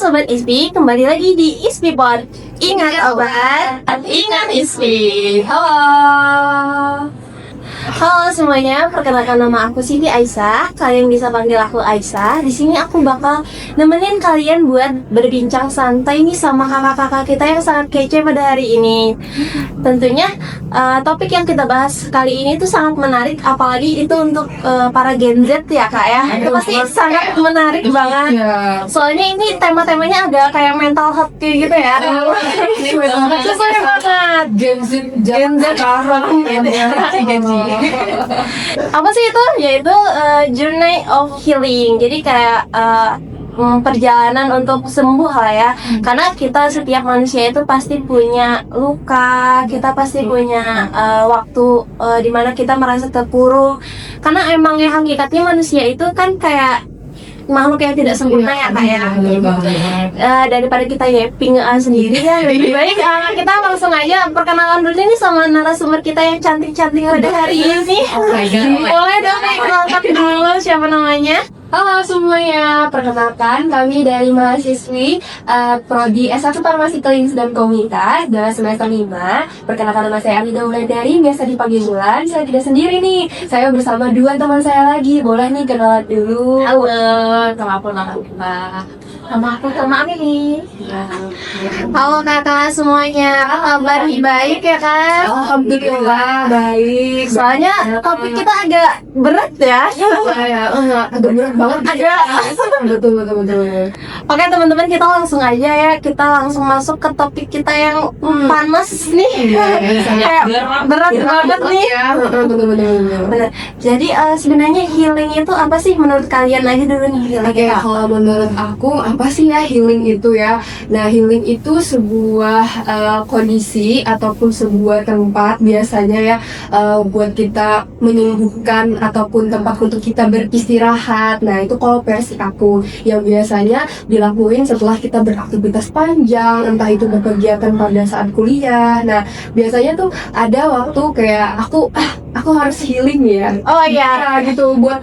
Sobat ISPI, kembali lagi di ISPI Pod. Ingat obat, ingat ISPI. Halo. Halo semuanya, perkenalkan nama aku Siti Aisyah. Kalian bisa panggil aku Aisyah. Di sini aku bakal nemenin kalian buat berbincang santai nih sama kakak-kakak kita yang sangat kece pada hari ini. Tentunya topik yang kita bahas kali ini tuh sangat menarik, apalagi itu untuk para Gen Z ya kak ya. Itu pasti sangat menarik banget. Soalnya ini tema-temanya agak kayak mental health kayak gitu ya. Sesuai banget. Gen Z sekarang Gen Z. Apa sih itu? Yaitu journey of healing. Jadi kayak perjalanan untuk sembuh lah ya. Karena kita setiap manusia itu pasti punya luka, kita pasti punya waktu dimana kita merasa terpuruk. Karena emang yang hakikatnya manusia itu kan kayak makhluk yang tidak sempurna ya kak ya. Daripada kita yapping sendiri ya, lebih baik kita langsung aja perkenalan dulu nih sama narasumber kita yang cantik-cantik pada hari ini. Boleh dong dikenalkan dulu siapa namanya? Halo semuanya, perkenalkan kami dari mahasiswi Prodi S1 Farmasi Klinis dan Komunitas dalam semester 5. Perkenalkan nama saya Alida Wulandari, biasa dipanggil Wulan. Saya tidak sendiri nih, saya bersama dua teman saya lagi. Boleh nih kenalan dulu. Halo, nama aku Nama aku Ami. Halo kakak semuanya, apa kabar? Baik ya kak? Alhamdulillah baik. Soalnya topik kita agak berat ya. Agak berat banget. Betul. Oke teman-teman, kita langsung aja ya. Kita langsung masuk ke topik kita yang panas nih. Kayak berat banget nih. Bener. Jadi sebenarnya healing itu apa sih menurut kalian aja dulu nih healing? Oke, kalau menurut aku apa sih ya healing itu ya? Nah, healing itu sebuah kondisi ataupun sebuah tempat biasanya ya buat kita menyembuhkan ataupun tempat untuk kita beristirahat. Nah, itu kalau versi aku yang biasanya dilakuin setelah kita beraktivitas panjang, entah itu berkegiatan pada saat kuliah. Nah, biasanya tuh ada waktu kayak aku harus healing ya. Oh iya, gitu buat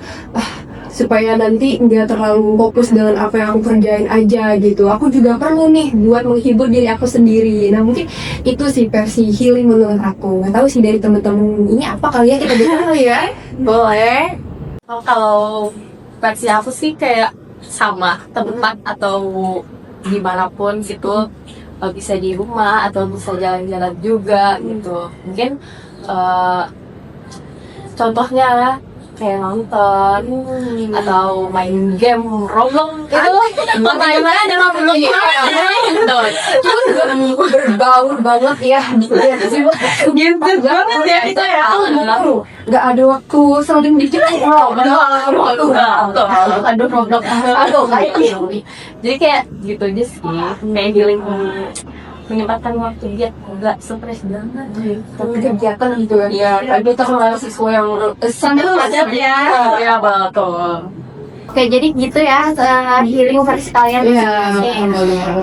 supaya nanti nggak terlalu fokus dengan apa yang aku kerjain aja gitu. Aku juga perlu nih buat menghibur diri aku sendiri. Nah mungkin itu sih versi healing menurut aku. Nggak tahu sih dari temen-temen ini apa kali ya, kita bisa ya. boleh. Kalau versi aku sih kayak sama tempat atau dimanapun gitu, bisa di rumah atau bisa jalan-jalan juga gitu. Mungkin contohnya kayak nonton atau main game Roblox itu main ada Roblox Berbaur banget ya. gitu banget ya itu ya. Nggak ada waktu saling dikit. Aduh Roblox jadi kayak gitu aja sih, kayak healing, menyempatkan waktu dia nggak stres banget Tapi kegiatan gitu ya. ya. Tapi kita kan mahasiswa yang sangat padat ya. Ya betul. Oke, jadi gitu ya healing versi kalian. Iya.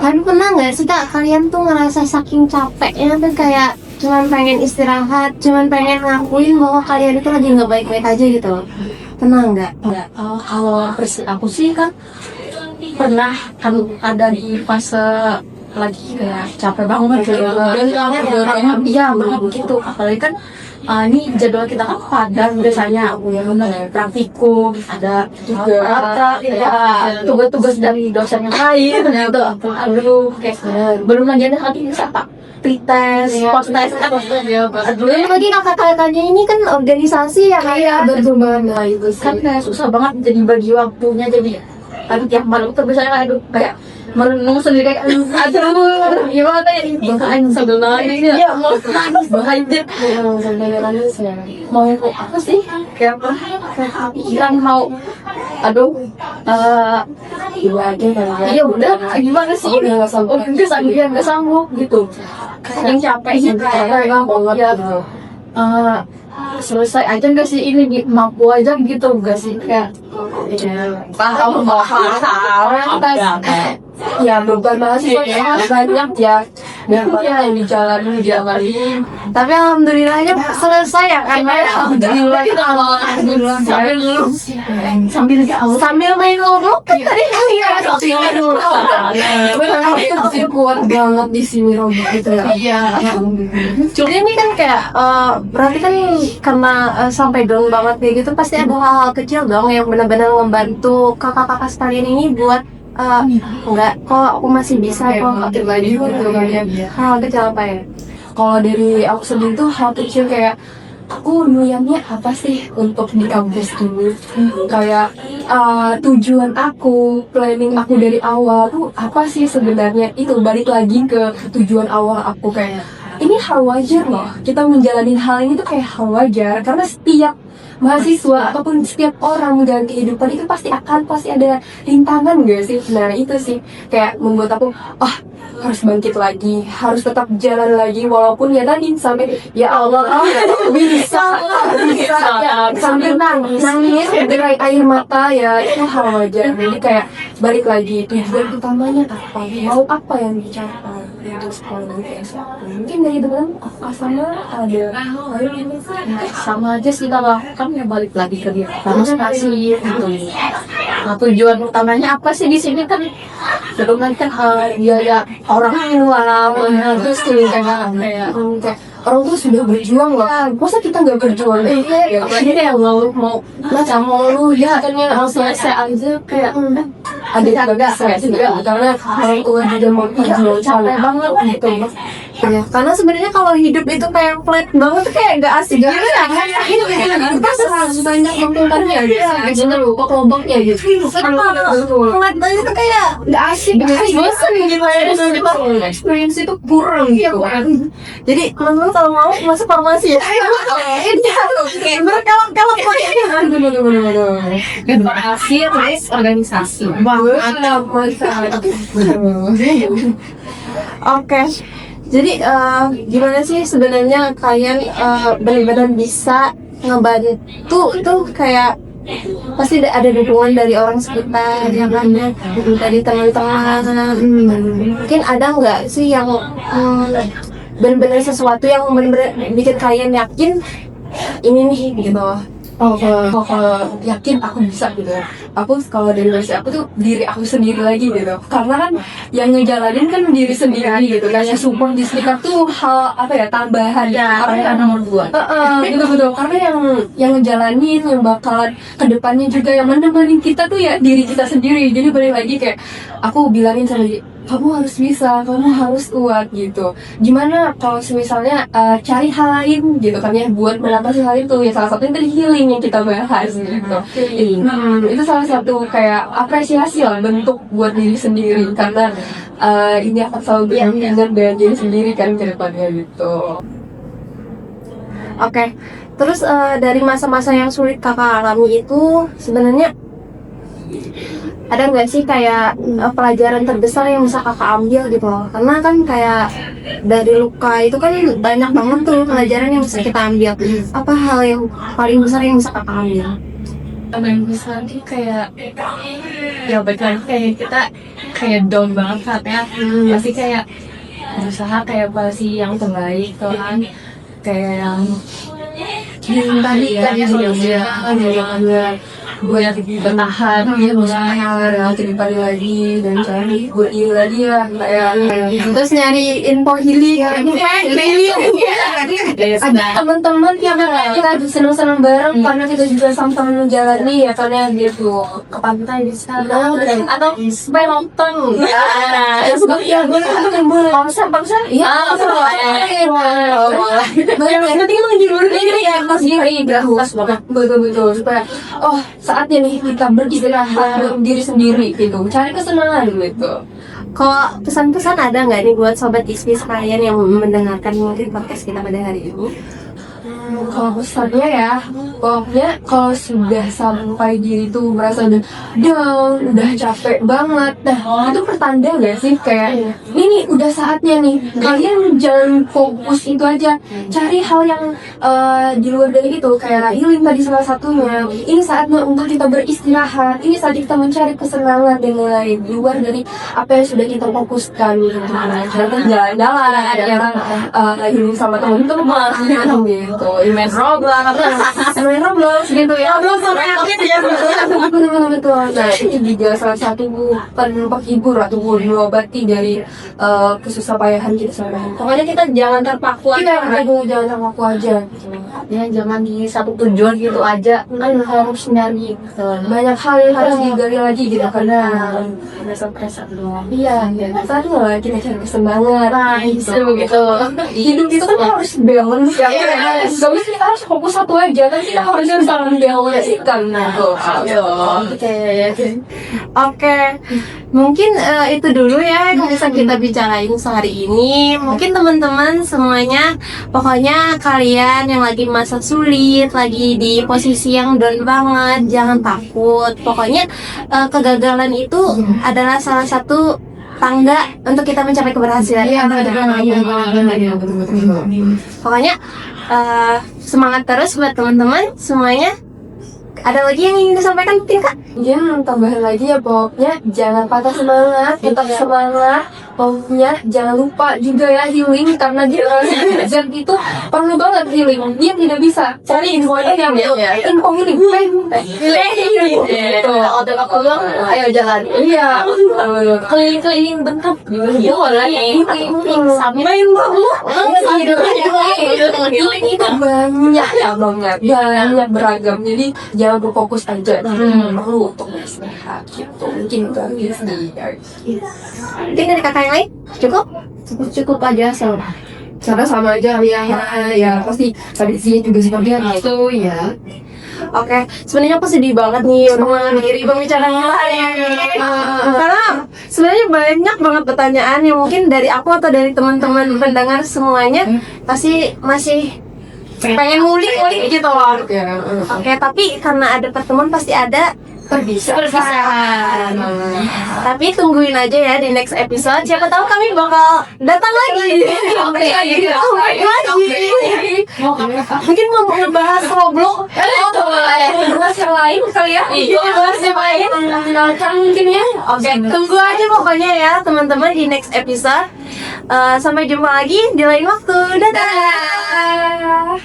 Kalian pernah nggak sih kak, kalian tuh ngerasa saking capeknya tuh kayak cuman pengen istirahat, cuman pengen ngakuin bahwa kalian itu lagi nggak baik-baik aja gitu? Pernah nggak? Kalau versi aku sih kan pernah kan ada di fase lagi kayak capek banget iya begitu. Apalagi kan ini jadwal kita kan padat biasanya, praktikum ada juga tugas-tugas dari dosen yang lain gitu. Aduh kayak belum lagi ada lagi apa pretest, post-test kan. Aduh Lagi kakak-kakaknya ini kan organisasi ya kayak Betul banget. Nah, itu sih. kan kayak susah banget jadi bagi waktunya. Jadi tapi tiap malam tuh biasanya kayak merenung sendiri kayak aduh gimana ya ini sambil nangis ya, mau nangis banget Sampai nangis ya. mau apa sih kayak apa kayak pikiran mau aduh Iya aja kan ya. iya udah gimana sih Udah nggak sanggup. nggak sanggup gitu saking capek gitu Capek banget ya gitu. selesai aja nggak sih ini mampu aja gitu nggak sih kayak Paham. ya beban mahasiswa ya banyak ya, banyak yang dijalanin. Tapi alhamdulillahnya selesai ya kan? Alhamdulillah Sambil main luruk kan tadi masih kuat banget di sini robot itu ya. Iya. Jadi ini kan kayak berarti kan karena sampai down banget kayak gitu pasti ada hal-hal kecil dong yang benar-benar membantu kakak-kakak sekalian ini buat enggak kok aku masih bisa kok lagi gitu kan ya. hal kecil apa ya? Kalau dari aku sendiri tuh hal kecil kayak aku niatnya apa sih untuk di kampus dulu, kayak tujuan aku, planning aku dari awal tuh apa sih sebenarnya, itu balik lagi ke tujuan awal aku. Kayak ini hal wajar loh, kita menjalani hal ini tuh kayak hal wajar, karena setiap mahasiswa ataupun setiap orang menjalani kehidupan itu pasti ada rintangan gak sih. Nah itu sih kayak membuat aku harus bangkit lagi, harus tetap jalan lagi walaupun ya tadi sampai ya Allah bisa ya, sambil nangis derai air mata ya, itu hal wajar. Jadi kayak balik lagi tujuan utamanya apa, mau apa yang dicapai itu sekolah mungkin dari teman sama ada Sama aja sih kalau aku kan ya balik lagi ke dia demonstrasi gitu. Nah, tujuan utamanya apa sih di sini kan dengan kan ya orang luar terus kayak orang tuh sudah berjuang loh, masa kita nggak berjuang? iya apalagi kayak mau lu ya kan langsung selesai aja kayak ada juga karena orang tua juga mau berjuang capek banget gitu. Ya, karena sebenarnya kalau hidup itu kayak flat banget tuh kayak gak asik gitu ya kan? Kita harus banyak menguntungkannya gitu, lubang-lubangnya gitu. Flat banget itu kayak gak asik, bosan gitu ya. Experience itu kurang gitu. Jadi teman-teman kalau mau masuk farmasi ya. Berkelok-kelok generasi terus organisasi Oke. Jadi gimana sih sebenarnya kalian benar-benar bisa ngebantu tuh kayak pasti ada dukungan dari orang sekitar ya kan dari teman-teman. Mungkin ada nggak sih yang benar-benar sesuatu yang benar-benar bikin kalian yakin ini nih gitu? Kalau yakin aku bisa gitu ya. Aku kalau dari versi aku tuh diri aku sendiri lagi gitu. Karena kan yang ngejalanin kan diri sendiri gitu. Kayak support di sekitar tuh hal apa ya, tambahan ya apa nomor 2 gitu betul. Karena yang ngejalanin, yang bakalan kedepannya juga yang menemani kita tuh ya diri kita sendiri. Jadi balik lagi kayak aku bilangin sama dia, kamu harus bisa, kamu harus kuat gitu. Gimana kalau misalnya cari hal lain gitu kan ya buat mengatasi hal itu ya, salah satunya tadi healing yang kita bahas gitu. Itu salah satu kayak apresiasi lah bentuk buat diri sendiri, karena ini akan selalu berhubungan dengan diri sendiri kan ke depannya gitu. Oke. Terus dari masa-masa yang sulit kakak alami itu sebenarnya ada nggak sih kayak pelajaran terbesar yang bisa kakak ambil gitu loh? Karena kan kayak dari luka itu kan banyak banget tuh pelajaran yang bisa kita ambil. Apa hal yang paling besar yang bisa kakak ambil? yang besar nih kayak ya baik lagi kayak kita kayak down banget saatnya pasti kayak berusaha kayak pasti yang terbaik tuh kan kayak yang tadi kan ya gue yang bertahan ya berusaha Terima lagi dan cari buat heal lagi ya kayak Terus nyari info healing, teman-teman yang kita senang-senang bareng karena kita juga sama-sama menjalani ya, karena gitu ke pantai di sana atau supaya nonton ya boleh bangsa iya nanti emang di luar negeri ya masih betul supaya saatnya nih kita beristirahat diri sendiri gitu, cari kesenangan gitu. Kalau pesan-pesan ada nggak nih buat sobat ISPI sekalian yang mendengarkan mungkin podcast kita pada hari ini? Kalau pesannya ya, pokoknya kalau sudah sampai diri tuh merasa udah down, udah capek banget, nah itu pertanda gak sih kayak ini udah saatnya nih kalian jangan fokus itu aja, cari hal yang di luar dari itu kayak healing tadi salah satunya. Ini saatnya untuk kita beristirahat, ini saat kita mencari kesenangan dan lain-lain di luar dari apa yang sudah kita fokuskan gitu. Kita jalan-jalan, ada yang healing sama teman-teman gitu, main Roblox gitu ya. Betul. Nah itu juga salah satu penghibur ataupun mengobati dari kesusah-payahan kita selama ini. Pokoknya kita jangan terpaku Jangan terpaku aja gitu. Ya jangan di satu tujuan gitu aja, kan harus nyari Banyak hal yang harus digali lagi gitu karena pressure doang. iya tadi lah kita cari kesenangan. Nah, itu begitu. Hidup itu kan harus balance ya. Gak bisa kita harus fokus satu aja, kan kita harus bisa balance kan. Oke, mungkin itu dulu ya yang bisa kita bicarain sehari ini. Mungkin teman-teman semuanya, pokoknya kalian yang lagi masa sulit, lagi di posisi yang down banget, jangan takut. Pokoknya kegagalan itu adalah salah satu tangga untuk kita mencapai keberhasilan. Pokoknya semangat terus buat teman-teman semuanya. Ada lagi yang ingin disampaikan mungkin Kak? Mungkin tambahan lagi ya, pokoknya jangan patah semangat, tetap semangat. Pokoknya jangan lupa juga ya healing, karena dia Zen itu perlu banget healing. Dia tidak bisa cari info yang info healing. Gitu. Ayo jalan. Iya. Keliling-keliling bentar. Main healing itu banyak ya banyak beragam. Jadi jangan berfokus aja. Perlu untuk beristirahat gitu. Mungkin itu Mungkin dari kakak yang lain cukup? Cukup aja karena sama aja ya pasti tadi sih juga seperti itu ya. Oke, sebenarnya aku sedih banget nih udah mengakhiri pembicaraan hari ini. Karena sebenarnya banyak banget pertanyaan yang mungkin dari aku atau dari teman-teman pendengar semuanya pasti masih pengen ngulik-ngulik gitu loh. Oke, tapi karena ada pertemuan pasti ada perpisahan. Tapi tungguin aja ya di next episode. Siapa tahu kami bakal datang lagi. Mungkin mau ngebahas Roblox. Bahas yang lain kali ya. Bahas yang lain. Mungkin ya. Oke, tunggu aja pokoknya ya teman-teman di next episode. Sampai jumpa lagi di lain waktu. Dadah.